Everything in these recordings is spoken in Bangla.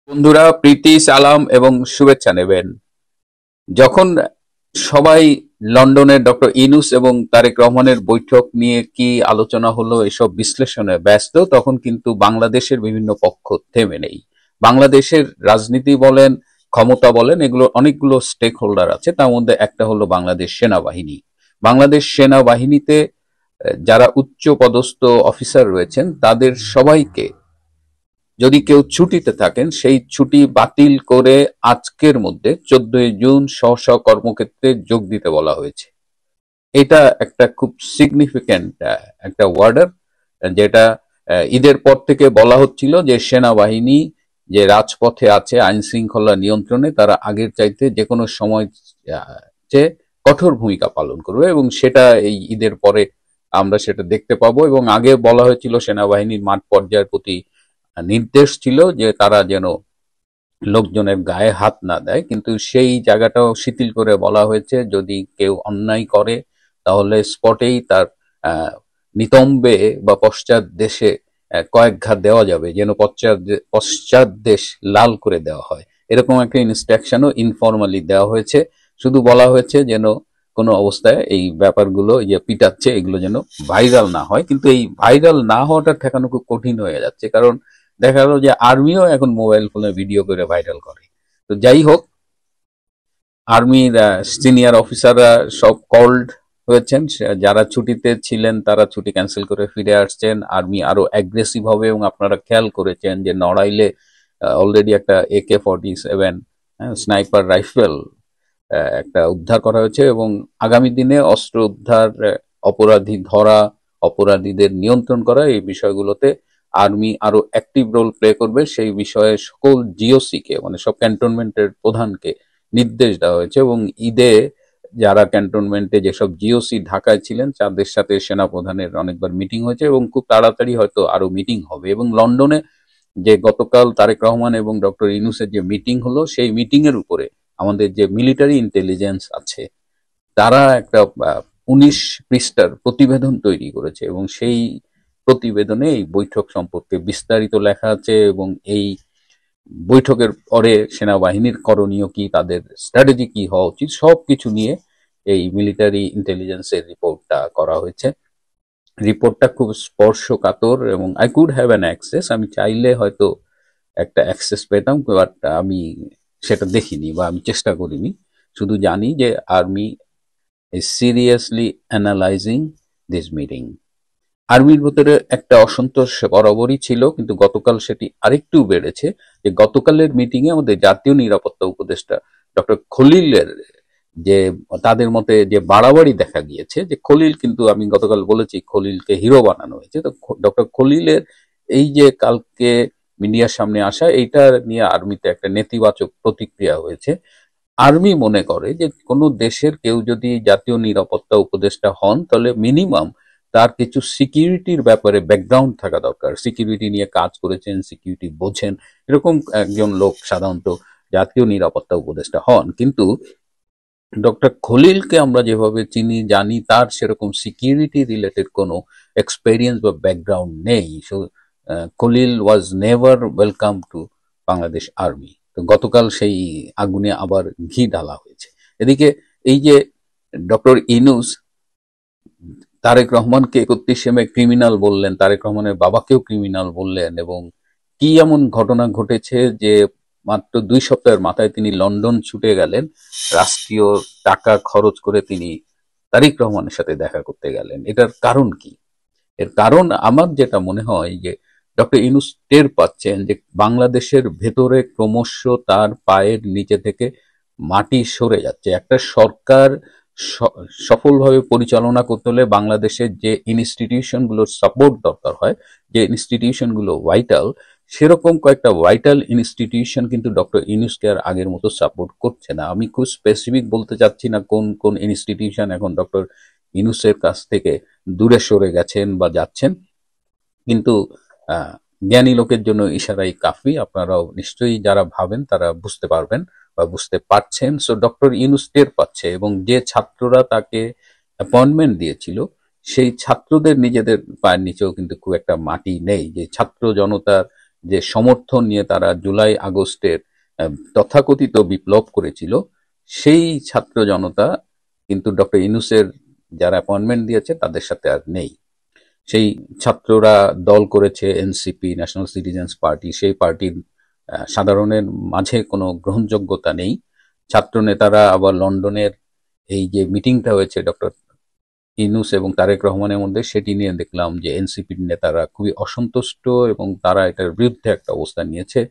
বন্ধুরা প্রীতি সালাম এবং শুভেচ্ছা নেবেন। যখন সবাই লন্ডনের ডক্টর ইনুস এবং তারেক রহমানের বৈঠক নিয়ে কি আলোচনা হলো এসব বিশ্লেষণে ব্যস্ত, তখন কিন্তু বাংলাদেশের বিভিন্ন পক্ষ থেমে নেই। বাংলাদেশের রাজনীতি বলেন, ক্ষমতা বলেন, এগুলো অনেকগুলো স্টেক হোল্ডার আছে। তার মধ্যে একটা হলো বাংলাদেশ সেনাবাহিনী। বাংলাদেশ সেনাবাহিনীতে যারা উচ্চ পদস্থ অফিসার রয়েছেন তাদের সবাইকে, যদি কেউ ছুটিতে থাকেন সেই ছুটি বাতিল করে আজকের মধ্যে 14 জুন স্ব কর্মক্ষেত্রে যোগ দিতে বলা হয়েছে। এটা একটা খুব সিগনিফিক্যান্ট একটা ওয়ার্ডার, যেটা ঈদের পর থেকে বলা হচ্ছিল যে সেনাবাহিনী যে রাজপথে আছে আইন শৃঙ্খলা নিয়ন্ত্রণে, তারা আগের চাইতে যে কোনো সময় চেয়ে কঠোর ভূমিকা পালন করবে, এবং সেটা এই ঈদের পরে আমরা সেটা দেখতে পাবো। এবং আগে বলা হয়েছিল সেনাবাহিনীর মাঠ পর্যায়ের প্রতি নির্দেশ ছিল যে তারা যেন লোকজনের গায়ে হাত না দেয়, কিন্তু সেই জায়গাটাও শিথিল করে বলা হয়েছে যদি কেউ অন্যায় করে তাহলে স্পটেই তার আহ, নিতম্বে বা পশ্চাৎ দেশে কয়েক ঘা দেওয়া যাবে, যেন পশ্চাৎ দেশ লাল করে দেওয়া হয়। এরকম একটা ইনস্ট্রাকশনও ইনফরমালি দেওয়া হয়েছে। শুধু বলা হয়েছে যেন কোনো অবস্থায় এই ব্যাপারগুলো যে পিটাচ্ছে এগুলো যেন ভাইরাল না হয়। কিন্তু এই ভাইরাল না হওয়াটা ঠেকানো খুব কঠিন হয়ে যাচ্ছে, কারণ দেখা গেল যে আর্মিও এখন মোবাইল ফোনে ভিডিও করে ভাইরাল করে। তো যাই হোক, আর্মির সিনিয়র অফিসাররা সব কল্ড হয়েছেন। যারা ছুটিতে ছিলেন তারা ছুটি ক্যান্সেল করে ফিরে আসছেন। আর্মি আরো অ্যাগ্রেসিভ হবে, এবং আপনারা খেয়াল করেছেন যে নড়াইলে অলরেডি একটা AK-47 স্নাইপার রাইফেল একটা উদ্ধার করা হয়েছে, এবং আগামী দিনে অস্ত্র উদ্ধার, অপরাধী ধরা, অপরাধীদের নিয়ন্ত্রণ করা, এই বিষয়গুলোতে আর্মি আরো অ্যাক্টিভ রোল প্লে করবে। সেই বিষয়ে সকল জিওসি কে, মানে সব ক্যান্টনমেন্টের প্রধানকে নির্দেশ দেওয়া হয়েছে। এবং ঈদে যারা ক্যান্টনমেন্টে যেসব জিওসি ঢাকায় ছিলেন তাদের সাথে সেনা প্রধানের অনেকবার মিটিং হয়েছে, এবং খুব তাড়াতাড়ি হয়তো আরো মিটিং হবে। এবং লন্ডনে যে গতকাল তারেক রহমান এবং ডক্টর ইউনূসের যে মিটিং হলো, সেই মিটিং এর উপরে আমাদের যে মিলিটারি ইন্টেলিজেন্স আছে তারা একটা 19 পৃষ্ঠার প্রতিবেদন তৈরি করেছে, এবং সেই প্রতিবেদনে এই বৈঠক সম্পর্কে বিস্তারিত লেখা আছে। এবং এই বৈঠকের পরে সেনাবাহিনীর করণীয় কি, তাদের স্ট্র্যাটেজি কি হওয়া উচিত, সবকিছু নিয়ে এই মিলিটারি ইন্টেলিজেন্সের রিপোর্টটা করা হয়েছে। রিপোর্টটা খুব স্পর্শকাতর, এবং I could have an access, আমি চাইলে হয়তো একটা অ্যাক্সেস পেতাম, বাট আমি সেটা দেখিনি বা আমি চেষ্টা করিনি। শুধু জানি যে army is seriously analyzing this meeting. আর্মির ভেতরে একটা অসন্তোষ বরাবরই ছিল, কিন্তু গতকাল সেটি আরেকটু বেড়েছে। যে গতকালের মিটিং এ আমাদের জাতীয় নিরাপত্তা উপদেষ্টা ডক্টর খলিলের যে তাদের মতে যে বাড়াবাড়ি দেখা গিয়েছে, যে খলিল, কিন্তু আমি গতকাল বলেছি খলিলকে হিরো বানানো হয়েছে। তো ডক্টর খলিলের এই যে কালকে মিডিয়ার সামনে আসা, এইটা নিয়ে আর্মিতে একটা নেতিবাচক প্রতিক্রিয়া হয়েছে। আর্মি মনে করে যে কোনো দেশের কেউ যদি জাতীয় নিরাপত্তা উপদেষ্টা হন তাহলে মিনিমাম তার কিছু সিকিউরিটির ব্যাপারে ব্যাকগ্রাউন্ড থাকা দরকার। সিকিউরিটি নিয়ে কাজ করেছেন, সিকিউরিটি বোঝেন, এরকম একজন লোক সাধারণত জাতীয় নিরাপত্তা উপদেষ্টা হন। কিন্তু ডক্টর খলিলকে আমরা যেভাবে চিনি জানি, তার সেরকম সিকিউরিটি রিলেটেড কোনো এক্সপেরিয়েন্স বা ব্যাকগ্রাউন্ড নেই। So Khalil was never welcome to Bangladesh army. তো গতকাল সেই আগুনে আবার ঘি ঢালা হয়েছে। এদিকে এই যে ডক্টর ইনুস তারেক রহমানকে 31 মে ক্রিমিনাল বললেন, তারেক রহমানের বাবাকেও ক্রিমিনাল বললেন, এবং কি এমন ঘটনা ঘটেছে যে মাত্র 2 সপ্তাহের মাথায় তিনি লন্ডন ছুটে গেলেন, রাষ্ট্রীয় টাকা খরচ করে তিনি তারেক রহমানের সাথে দেখা করতে গেলেন। এটার কারণ কি? এর কারণ আমার যেটা মনে হয় যে ডক্টর ইউনূস টের পাচ্ছেন যে বাংলাদেশের ভেতরে ক্রমশ তার পায়ের নিচে থেকে মাটি সরে যাচ্ছে। একটা সরকার সফলভাবে পরিচালনা করতে হলে বাংলাদেশের যে ইনস্টিটিউশনগুলোর সাপোর্ট দরকার হয়, যে ইনস্টিটিউশনগুলো ভাইটাল, সেরকম কয়েকটা ভাইটাল ইনস্টিটিউশন কিন্তু ডক্টর ইউনূসকে আর আগের মতো সাপোর্ট করছে না। আমি খুব স্পেসিফিক বলতে চাচ্ছি না কোন কোন ইনস্টিটিউশন এখন ডক্টর ইউনূসের কাছ থেকে দূরে সরে গেছেন বা যাচ্ছেন, কিন্তু জ্ঞানী লোকের জন্য ইশারাই কাফি। আপনারাও নিশ্চয়ই যারা ভাবেন তারা বুঝতে পারবেন বা বুঝতে পারছেন। সো ডক্টর ইউনূস টের পাচ্ছে, এবং যে ছাত্ররা তাকে অ্যাপয়েন্টমেন্ট দিয়েছিল সেই ছাত্রদের নিজেদের পায়ের নিচেও কিন্তু খুব একটা মাটি নেই। যে ছাত্র জনতার যে সমর্থন নিয়ে তারা জুলাই আগস্টের তথাকথিত বিপ্লব করেছিল, সেই ছাত্র জনতা কিন্তু ডক্টর ইউনূসের যারা অ্যাপয়েন্টমেন্ট দিয়েছে তাদের সাথে আর নেই। সেই ছাত্ররা দল করেছে এনসিপি, ন্যাশনাল সিটিজেন্স পার্টি। সেই পার্টির সাধারণের মাঝে কোনো গ্রহণযোগ্যতা নেই। ছাত্র নেতারা আবার লন্ডনের এই যে মিটিংটা হয়েছে ডক্টর ইউনূস এবং তারেক রহমানের মধ্যে, সেটি নিয়ে দেখলাম যে এনসিপির নেতারা খুবই অসন্তুষ্ট এবং তারা এটার বিরুদ্ধে একটা অবস্থান নিয়েছে।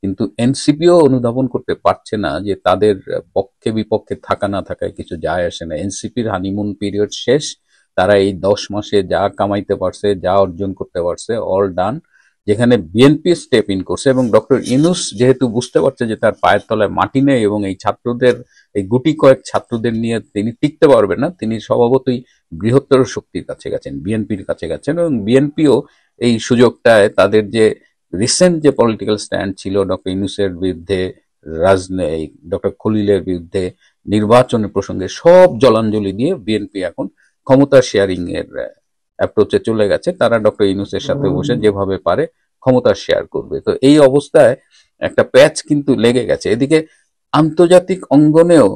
কিন্তু এনসিপিও অনুধাবন করতে পারছে না যে তাদের পক্ষে বিপক্ষে থাকা না থাকায় কিছু যায় আসে না। এনসিপির হানিমুন পিরিয়ড শেষ। তারা এই 10 মাসে যা কামাইতে পারছে, যা অর্জন করতে পারছে, অল ডান। যেখানে বিএনপি স্টেপ ইন করছে এবং ডক্টর ইউনূস যেহেতু বুঝতে পারছে যে তার পায়ের তলায় মাটি নেই এবং এই ছাত্রদের, এই গুটি কয়েক ছাত্রদের নিয়ে তিনি টিকতে পারবেন না, তিনি স্বভাবতই বৃহত্তর শক্তির কাছে গেছেন, বিএনপির কাছে গেছেন। এবং বিএনপিও এই সুযোগটায় তাদের যে রিসেন্ট যে পলিটিক্যাল স্ট্যান্ড ছিল ডক্টর ইউনূসের বিরুদ্ধে, রাজনৈতিক ডক্টর খলিলের বিরুদ্ধে, নির্বাচনের প্রসঙ্গে সব জলাঞ্জলি দিয়ে বিএনপি এখন ক্ষমতা শেয়ারিং এর অ্যাপ্রোচে চলে গেছে। তারা ডক্টর ইউনূসের সাথে বসে যেভাবে পারে ক্ষমতা শেয়ার করবে। তো এই অবস্থায় একটা প্যাচ কিন্তু লেগে গেছে। এদিকে আন্তর্জাতিক অঙ্গনেও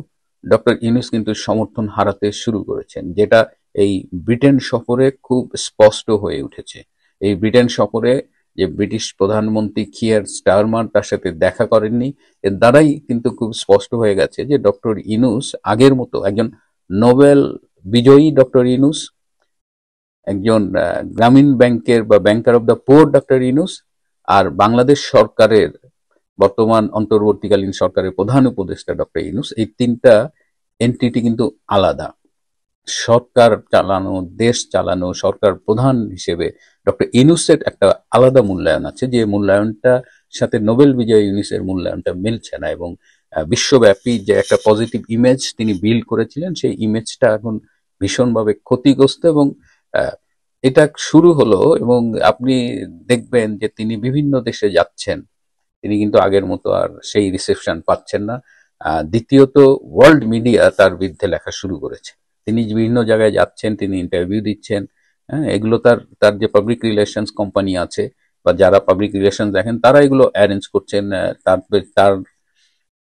ডক্টর ইউনূস কিন্তু সমর্থন হারাতে শুরু করেছেন, যেটা এই ব্রিটেন সফরে খুব স্পষ্ট হয়ে উঠেছে। এই ব্রিটেন সফরে যে ব্রিটিশ প্রধানমন্ত্রী কিয়ার স্টারমার তার সাথে দেখা করেননি, এর দ্বারাই কিন্তু খুব স্পষ্ট হয়ে গেছে যে ডক্টর ইউনূস আগের মতো একজন নোবেল বিজয়ী ডক্টর ইউনূস, একজন গ্রামীণ ব্যাংকের বা banker of the poor doctor Yunus, আর বাংলাদেশ সরকারের বর্তমান অন্তর্বর্তীকালীন সরকারের প্রধান উপদেষ্টা ডক্টর ইউনূস, এই তিনটা এন্টিটি কিন্তু আলাদা। সরকার চালানো, দেশ চালানো, সরকার প্রধান হিসেবে ডক্টর ইউনূসের একটা আলাদা মূল্যায়ন আছে, যে মূল্যায়নটা সাথে নোবেল বিজয়ী ইউনূসের মূল্যায়নটা মিলছে না। এবং বিশ্বব্যাপী যে একটা পজিটিভ ইমেজ তিনি বিল্ড করেছিলেন, সেই ইমেজটা এখন ভীষণভাবে ক্ষতিগ্রস্ত। এবং এটা শুরু হলো এবং আপনি দেখবেন যে তিনি বিভিন্ন দেশে যাচ্ছেন, তিনি কিন্তু আগের মতো আর সেই রিসেপশন পাচ্ছেন না। দ্বিতীয়ত, ওয়ার্ল্ড মিডিয়া তার বিরুদ্ধে লেখা শুরু করেছে। তিনি বিভিন্ন জায়গায় যাচ্ছেন, তিনি ইন্টারভিউ দিচ্ছেন, হ্যাঁ, এগুলো তার তার যে পাবলিক রিলেশনস কোম্পানি আছে বা যারা পাবলিক রিলেশন দেখেন, তারা এগুলো অ্যারেঞ্জ করছেন। তার তার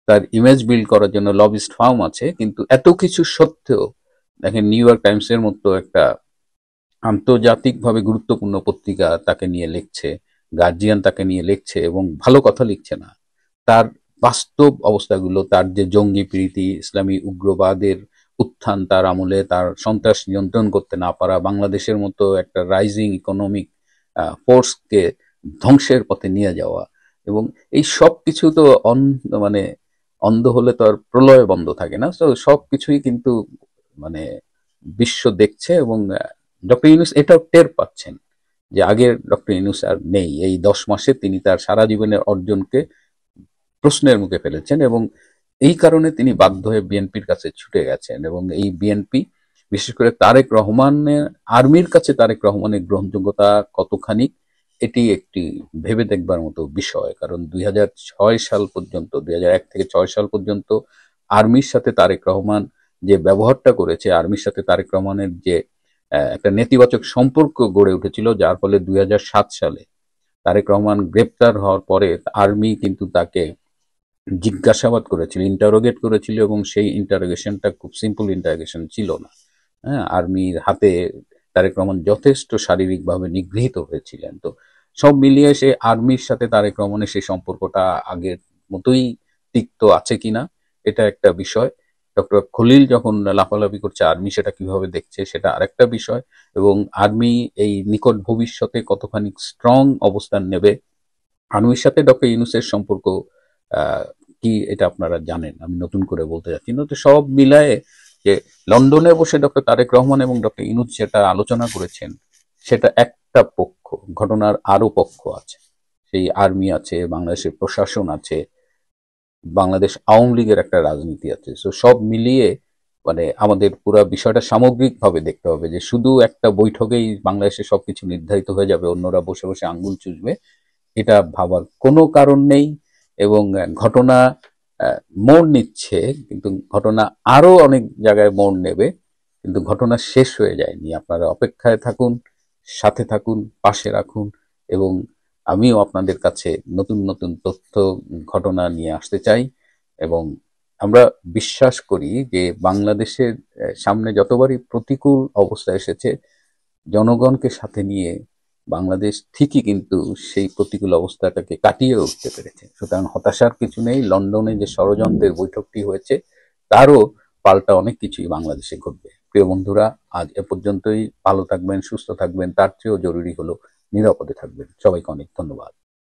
তার ইমেজ বিল্ড করার জন্য লবিস্ট ফার্ম আছে। কিন্তু এত কিছু সত্ত্বেও দেখেন, নিউ ইয়র্ক টাইমসের মতো একটা আন্তর্জাতিকভাবে গুরুত্বপূর্ণ পত্রিকা তাকে নিয়ে লিখছে, গার্জিয়ান তাকে নিয়ে লিখছে এবং ভালো কথা লিখছে না। তার বাস্তব অবস্থাগুলো, তার যে জঙ্গি প্রীতি, ইসলামী উগ্রবাদের উত্থান তার আমলে, তার সন্ত্রাস নিয়ন্ত্রণ করতে না পারা, বাংলাদেশের মতো একটা রাইজিং ইকোনমিক ফোর্সকে ধ্বংসের পথে নিয়ে যাওয়া, এবং এই সব কিছু তো মানে অন্ধ হলে তো আর প্রলয় বন্ধ থাকে না। তো সব কিছুই কিন্তু মানে বিশ্ব দেখছে এবং ডক্টর ইউনূস এটাও টের পাচ্ছেন যে আগের ডক্টর ইউনূস আর নেই। এই 10 মাসে তিনি তার সারা জীবনের অর্জনকে প্রশ্নের মুখে ফেলেছেন এবং এই কারণে তিনি বাধ্য হয়ে বিএনপির কাছে ছুটে গেছেন। এবং এই বিএনপি, বিশেষ করে তারেক রহমানের আর্মির কাছে তারেক রহমানের গ্রহণযোগ্যতা কতখানি, এটি একটি ভেবে দেখবার মতো বিষয়। কারণ 2006 সাল পর্যন্ত, 2001 থেকে 2006 সাল পর্যন্ত আর্মির সাথে তারেক রহমান যে ব্যবহারটা করেছে, আর্মির সাথে তারেক রহমানের যে একটা নেতিবাচক সম্পর্ক গড়ে উঠেছিল, যার ফলে 2007 সালে তারেক রহমান গ্রেপ্তার হওয়ার পরে আর্মি কিন্তু তাকে জিজ্ঞাসাবাদ করেছিল, ইন্টারোগেট করেছিল, এবং সেই ইন্টারোগেশনটা খুব সিম্পল ইন্টারোগেশন ছিল না। হ্যাঁ, আর্মির হাতে তারেক রহমান যথেষ্ট শারীরিকভাবে নিগৃহীত হয়েছিলেন। তো সব মিলিয়ে সে আর্মির সাথে তারেক রহমানের সেই সম্পর্কটা আগের মতোই তিক্ত আছে কিনা, এটা একটা বিষয়। ডক্টর খলিল যখন লাফালাফি করছে, আর্মি সেটা কিভাবে দেখছে সেটা আরেকটা বিষয়। এবং আর্মি এই নিকট ভবিষ্যতে কতখানি স্ট্রং অবস্থান নেবে, আর্মির সাথে ডক্টর ইউনূসের সম্পর্ক কি, এটা আপনারা জানেন, আমি নতুন করে বলতে যাচ্ছি না। তো সব মিলায়ে যে লন্ডনে বসে ডক্টর তারেক রহমান এবং ডক্টর ইউনূস যেটা আলোচনা করেছেন, সেটা একটা পক্ষ, ঘটনার আরো পক্ষ আছে। সেই আর্মি আছে, বাংলাদেশের প্রশাসন আছে, বাংলাদেশ আওয়ামী লীগের একটা রাজনীতি আছে। তো সব মিলিয়ে মানে আমাদের পুরো বিষয়টা সামগ্রিকভাবে দেখতে হবে, যে শুধু একটা বৈঠকেই বাংলাদেশে সবকিছু নির্ধারিত হয়ে যাবে, অন্যরা বসে বসে আঙ্গুল চুষবে, এটা ভাবার কোনো কারণ নেই। এবং ঘটনা মোড় নিচ্ছে, কিন্তু ঘটনা আরো অনেক জায়গায় মোড় নেবে, কিন্তু ঘটনা শেষ হয়ে যায়নি। আপনারা অপেক্ষায় থাকুন, সাথে থাকুন, পাশে রাখুন এবং আমিও আপনাদের কাছে নতুন নতুন তথ্য, ঘটনা নিয়ে আসতে চাই এবং আমরা বিশ্বাস করি যে বাংলাদেশের সামনে যতবারই প্রতিকূল অবস্থা এসেছে, জনগণকে সাথে নিয়ে বাংলাদেশ ঠিকই কিন্তু সেই প্রতিকূল অবস্থাটাকে কাটিয়ে উঠতে পেরেছে। সুতরাং হতাশার কিছু নেই। লন্ডনে যে ষড়যন্ত্রের বৈঠকটি হয়েছে তারও পাল্টা অনেক কিছুই বাংলাদেশে ঘটবে। প্রিয় বন্ধুরা, আজ এ পর্যন্তই। ভালো থাকবেন, সুস্থ থাকবেন, তার চেয়েও জরুরি হলো নিরাপদে থাকবেন। সবাইকে অনেক ধন্যবাদ।